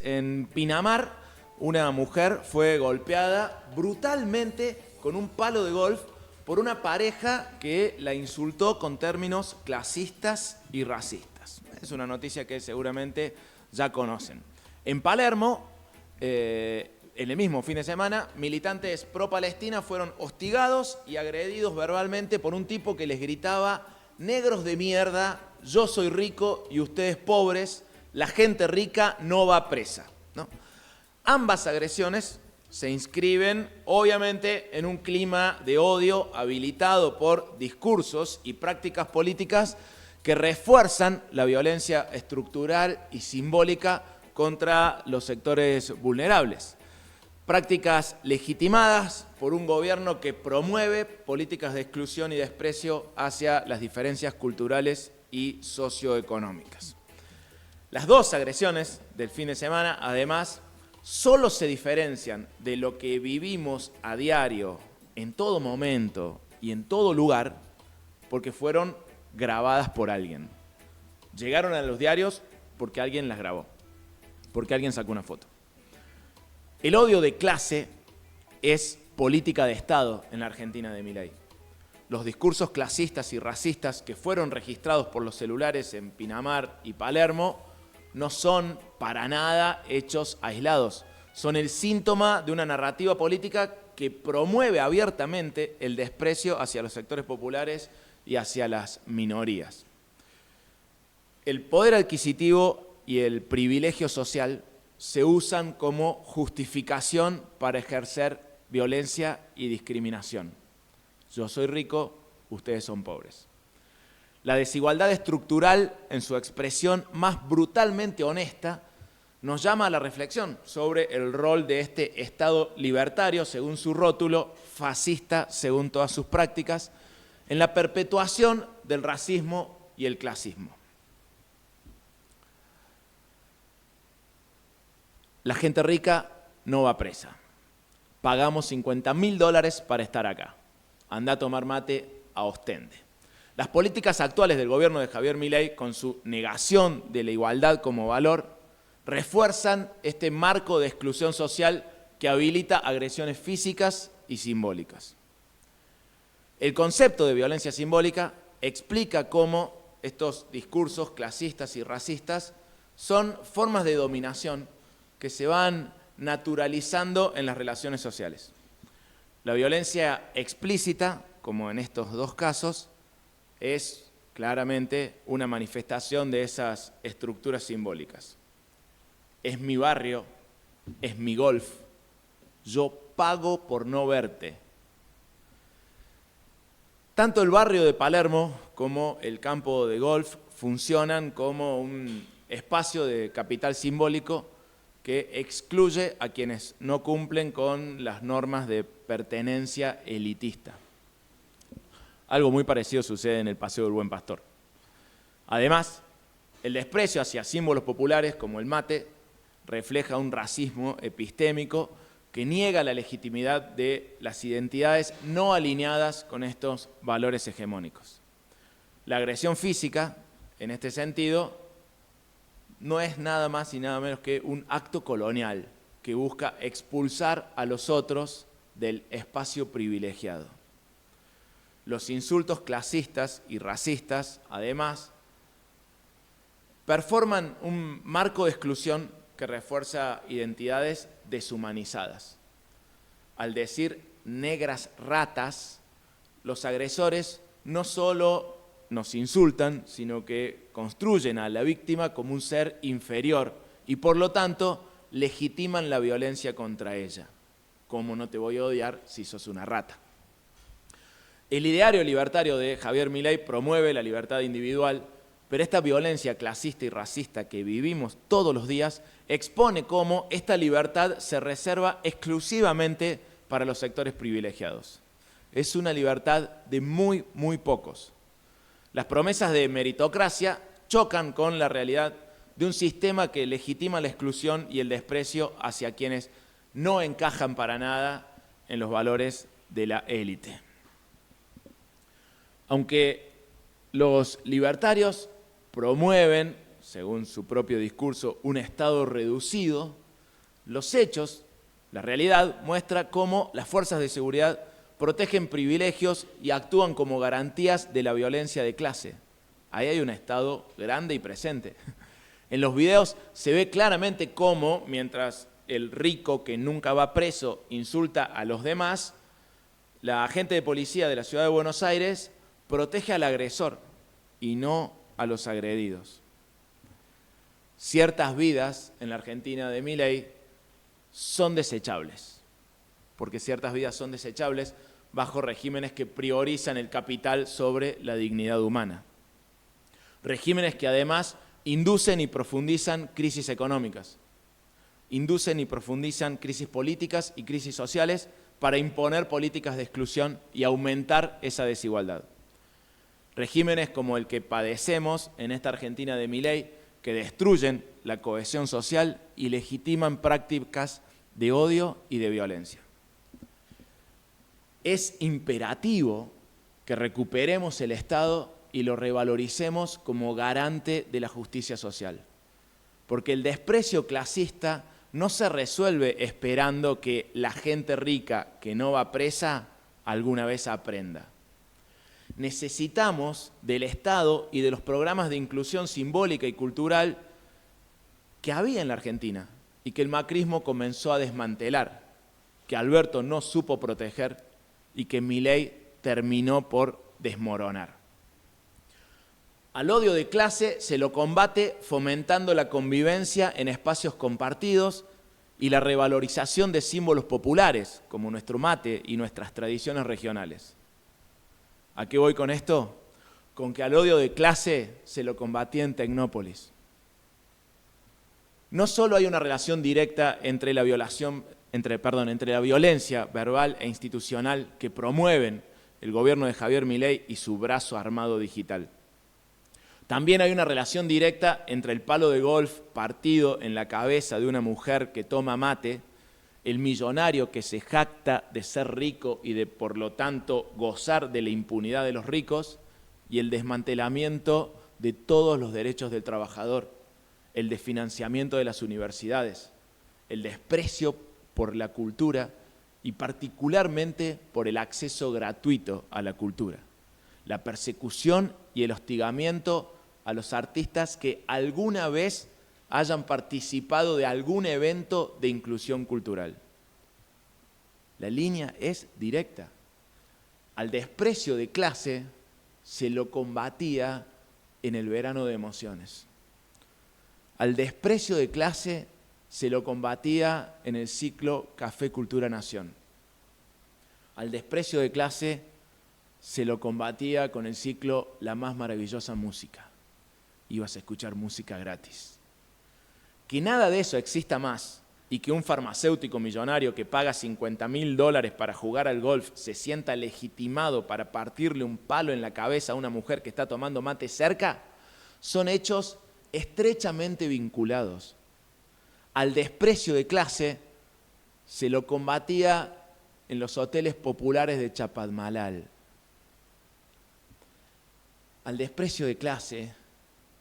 En Pinamar, una mujer fue golpeada brutalmente con un palo de golf por una pareja que la insultó con términos clasistas y racistas. Es una noticia que seguramente ya conocen. En Palermo, en el mismo fin de semana, militantes pro-Palestina fueron hostigados y agredidos verbalmente por un tipo que les gritaba: negros de mierda, yo soy rico y ustedes pobres, la gente rica no va presa, ¿no? Ambas agresiones se inscriben, obviamente, en un clima de odio habilitado por discursos y prácticas políticas que refuerzan la violencia estructural y simbólica contra los sectores vulnerables. Prácticas legitimadas por un gobierno que promueve políticas de exclusión y desprecio hacia las diferencias culturales y socioeconómicas. Las dos agresiones del fin de semana, además, solo se diferencian de lo que vivimos a diario, en todo momento y en todo lugar, porque fueron grabadas por alguien. Llegaron a los diarios porque alguien las grabó, porque alguien sacó una foto. El odio de clase es política de Estado en la Argentina de Milei. Los discursos clasistas y racistas que fueron registrados por los celulares en Pinamar y Palermo no son para nada hechos aislados. Son el síntoma de una narrativa política que promueve abiertamente el desprecio hacia los sectores populares y hacia las minorías. El poder adquisitivo y el privilegio social se usan como justificación para ejercer violencia y discriminación. Yo soy rico, ustedes son pobres. La desigualdad estructural, en su expresión más brutalmente honesta, nos llama a la reflexión sobre el rol de este Estado libertario, según su rótulo, fascista, según todas sus prácticas, en la perpetuación del racismo y el clasismo. La gente rica no va presa. Pagamos $50.000 para estar acá. Andá a tomar mate a Ostende. Las políticas actuales del gobierno de Javier Milei, con su negación de la igualdad como valor, refuerzan este marco de exclusión social que habilita agresiones físicas y simbólicas. El concepto de violencia simbólica explica cómo estos discursos clasistas y racistas son formas de dominación que se van naturalizando en las relaciones sociales. La violencia explícita, como en estos dos casos, es claramente una manifestación de esas estructuras simbólicas. Es mi barrio, es mi golf, yo pago por no verte. Tanto el barrio de Palermo como el campo de golf funcionan como un espacio de capital simbólico que excluye a quienes no cumplen con las normas de pertenencia elitista. Algo muy parecido sucede en el Paseo del Buen Pastor. Además, el desprecio hacia símbolos populares como el mate refleja un racismo epistémico que niega la legitimidad de las identidades no alineadas con estos valores hegemónicos. La agresión física, en este sentido, no es nada más y nada menos que un acto colonial que busca expulsar a los otros del espacio privilegiado. Los insultos clasistas y racistas, además, performan un marco de exclusión que refuerza identidades deshumanizadas. Al decir negras ratas, los agresores no solo nos insultan, sino que construyen a la víctima como un ser inferior y, por lo tanto, legitiman la violencia contra ella. ¿Cómo no te voy a odiar si sos una rata? El ideario libertario de Javier Milei promueve la libertad individual, pero esta violencia clasista y racista que vivimos todos los días expone cómo esta libertad se reserva exclusivamente para los sectores privilegiados. Es una libertad de muy, muy pocos. Las promesas de meritocracia chocan con la realidad de un sistema que legitima la exclusión y el desprecio hacia quienes no encajan para nada en los valores de la élite. Aunque los libertarios promueven según su propio discurso, un Estado reducido, los hechos, la realidad, muestra cómo las fuerzas de seguridad protegen privilegios y actúan como garantías de la violencia de clase. Ahí hay un Estado grande y presente. En los videos se ve claramente cómo, mientras el rico que nunca va preso insulta a los demás, la agente de policía de la ciudad de Buenos Aires protege al agresor y no a los agredidos. Ciertas vidas en la Argentina de Milei son desechables, porque ciertas vidas son desechables bajo regímenes que priorizan el capital sobre la dignidad humana. Regímenes que además inducen y profundizan crisis económicas, inducen y profundizan crisis políticas y crisis sociales para imponer políticas de exclusión y aumentar esa desigualdad. Regímenes como el que padecemos en esta Argentina de Milei, que destruyen la cohesión social y legitiman prácticas de odio y de violencia. Es imperativo que recuperemos el Estado y lo revaloricemos como garante de la justicia social, porque el desprecio clasista no se resuelve esperando que la gente rica que no va presa alguna vez aprenda. Necesitamos del Estado y de los programas de inclusión simbólica y cultural que había en la Argentina y que el macrismo comenzó a desmantelar, que Alberto no supo proteger y que Milei terminó por desmoronar. Al odio de clase se lo combate fomentando la convivencia en espacios compartidos y la revalorización de símbolos populares, como nuestro mate y nuestras tradiciones regionales. ¿A qué voy con esto? Con que al odio de clase se lo combatía en Tecnópolis. No solo hay una relación directa entre la violencia verbal e institucional que promueven el gobierno de Javier Milei y su brazo armado digital. También hay una relación directa entre el palo de golf partido en la cabeza de una mujer que toma mate, el millonario que se jacta de ser rico y de, por lo tanto, gozar de la impunidad de los ricos, y el desmantelamiento de todos los derechos del trabajador, el desfinanciamiento de las universidades, el desprecio por la cultura y particularmente por el acceso gratuito a la cultura, la persecución y el hostigamiento a los artistas que alguna vez hayan participado de algún evento de inclusión cultural. La línea es directa. Al desprecio de clase se lo combatía en el verano de emociones. Al desprecio de clase se lo combatía en el ciclo Café Cultura Nación. Al desprecio de clase se lo combatía con el ciclo La más maravillosa música. Ibas a escuchar música gratis. Que nada de eso exista más y que un farmacéutico millonario que paga $50.000 para jugar al golf se sienta legitimado para partirle un palo en la cabeza a una mujer que está tomando mate cerca, son hechos estrechamente vinculados. Al desprecio de clase se lo combatía en los hoteles populares de Chapadmalal. Al desprecio de clase,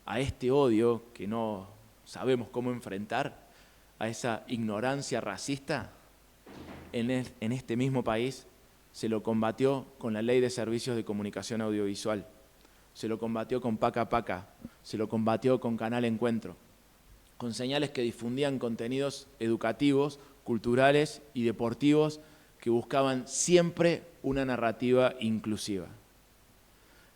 a este odio que no sabemos cómo enfrentar, a esa ignorancia racista, en este mismo país se lo combatió con la Ley de Servicios de Comunicación Audiovisual, se lo combatió con Paca Paca, se lo combatió con Canal Encuentro, con señales que difundían contenidos educativos, culturales y deportivos que buscaban siempre una narrativa inclusiva.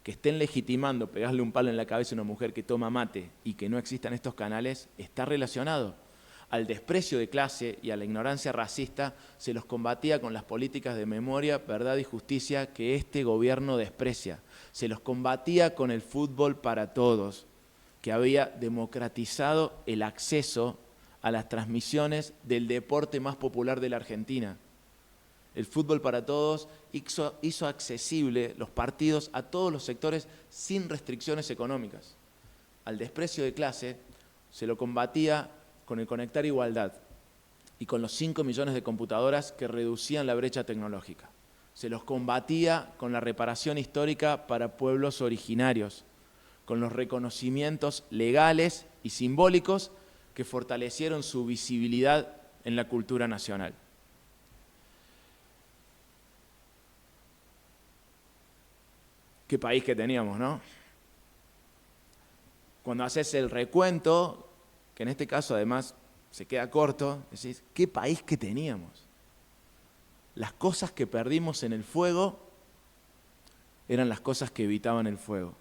Que estén legitimando pegarle un palo en la cabeza a una mujer que toma mate y que no existan estos canales está relacionado. Al desprecio de clase y a la ignorancia racista se los combatía con las políticas de memoria, verdad y justicia que este gobierno desprecia. Se los combatía con el fútbol para todos, que había democratizado el acceso a las transmisiones del deporte más popular de la Argentina. El fútbol para todos hizo accesible los partidos a todos los sectores sin restricciones económicas. Al desprecio de clase se lo combatía con el Conectar Igualdad y con los 5 millones de computadoras que reducían la brecha tecnológica. Se los combatía con la reparación histórica para pueblos originarios, con los reconocimientos legales y simbólicos que fortalecieron su visibilidad en la cultura nacional. Qué país que teníamos, ¿no? Cuando haces el recuento, que en este caso además se queda corto, decís, qué país que teníamos. Las cosas que perdimos en el fuego eran las cosas que evitaban el fuego.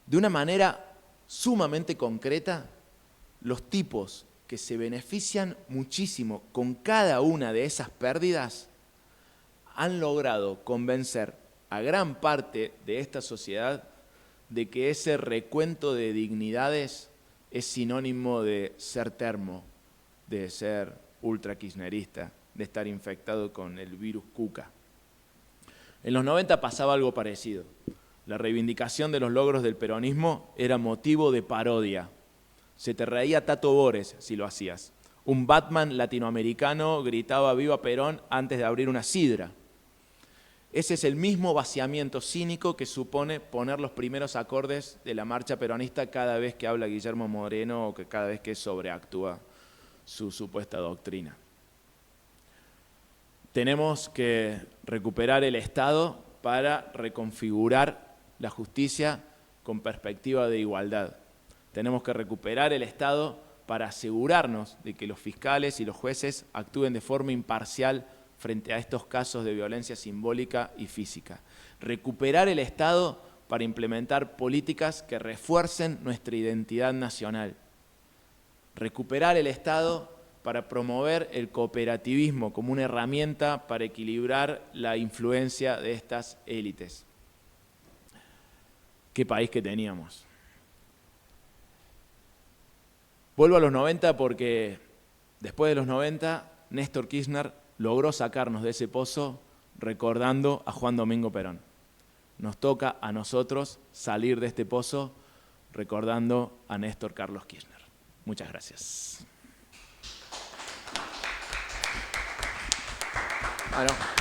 De una manera sumamente concreta, los tipos que se benefician muchísimo con cada una de esas pérdidas han logrado convencer a gran parte de esta sociedad de que ese recuento de dignidades es sinónimo de ser termo, de ser ultra kirchnerista, de estar infectado con el virus Cuca. En los 90 pasaba algo parecido. La reivindicación de los logros del peronismo era motivo de parodia. Se te reía Tato Bores si lo hacías. Un Batman latinoamericano gritaba «Viva Perón» antes de abrir una sidra. Ese es el mismo vaciamiento cínico que supone poner los primeros acordes de la marcha peronista cada vez que habla Guillermo Moreno o que cada vez que sobreactúa su supuesta doctrina. Tenemos que recuperar el Estado para reconfigurar la justicia con perspectiva de igualdad. Tenemos que recuperar el Estado para asegurarnos de que los fiscales y los jueces actúen de forma imparcial frente a estos casos de violencia simbólica y física. Recuperar el Estado para implementar políticas que refuercen nuestra identidad nacional. Recuperar el Estado para promover el cooperativismo como una herramienta para equilibrar la influencia de estas élites. Qué país que teníamos. Vuelvo a los 90 porque después de los 90, Néstor Kirchner logró sacarnos de ese pozo recordando a Juan Domingo Perón. Nos toca a nosotros salir de este pozo recordando a Néstor Carlos Kirchner. Muchas gracias. Bueno.